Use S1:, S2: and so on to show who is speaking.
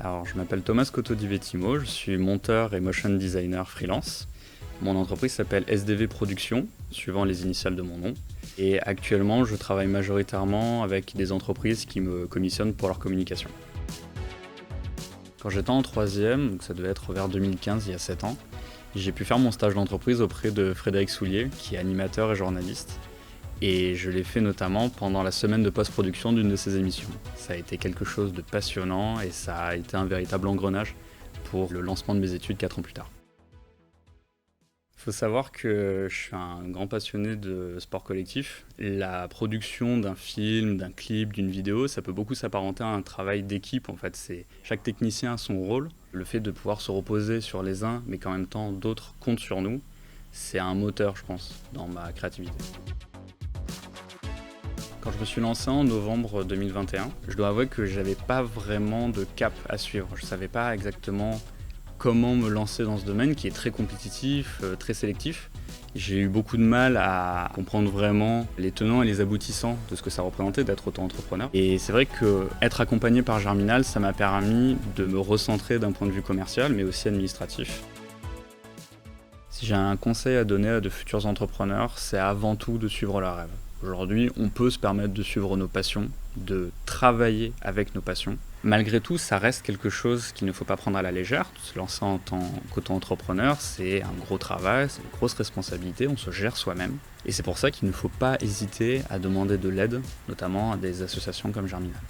S1: Alors, je m'appelle Thomas Cotto-Di-Vettimo, je suis monteur et motion designer freelance. Mon entreprise s'appelle SDV Productions, suivant les initiales de mon nom. Et actuellement, je travaille majoritairement avec des entreprises qui me commissionnent pour leur communication. Quand j'étais en troisième, donc ça devait être vers 2015, il y a 7 ans, j'ai pu faire mon stage d'entreprise auprès de Frédéric Soulier, qui est animateur et journaliste. Et je l'ai fait notamment pendant la semaine de post-production d'une de ses émissions. Ça a été quelque chose de passionnant et ça a été un véritable engrenage pour le lancement de mes études 4 ans plus tard. Il faut savoir que je suis un grand passionné de sport collectif. La production d'un film, d'un clip, d'une vidéo, ça peut beaucoup s'apparenter à un travail d'équipe. En fait, chaque technicien a son rôle. Le fait de pouvoir se reposer sur les uns, mais qu'en même temps d'autres comptent sur nous, c'est un moteur, je pense, dans ma créativité. Quand je me suis lancé en novembre 2021, je dois avouer que j'avais pas vraiment de cap à suivre. Je savais pas exactement comment me lancer dans ce domaine qui est très compétitif, très sélectif. J'ai eu beaucoup de mal à comprendre vraiment les tenants et les aboutissants de ce que ça représentait d'être auto-entrepreneur. Et c'est vrai qu'être accompagné par Germinal, ça m'a permis de me recentrer d'un point de vue commercial, mais aussi administratif. Si j'ai un conseil à donner à de futurs entrepreneurs, c'est avant tout de suivre leurs rêves. Aujourd'hui, on peut se permettre de suivre nos passions, de travailler avec nos passions. Malgré tout, ça reste quelque chose qu'il ne faut pas prendre à la légère. Se lancer en tant qu'auto-entrepreneur, c'est un gros travail, c'est une grosse responsabilité, on se gère soi-même. Et c'est pour ça qu'il ne faut pas hésiter à demander de l'aide, notamment à des associations comme Germinal.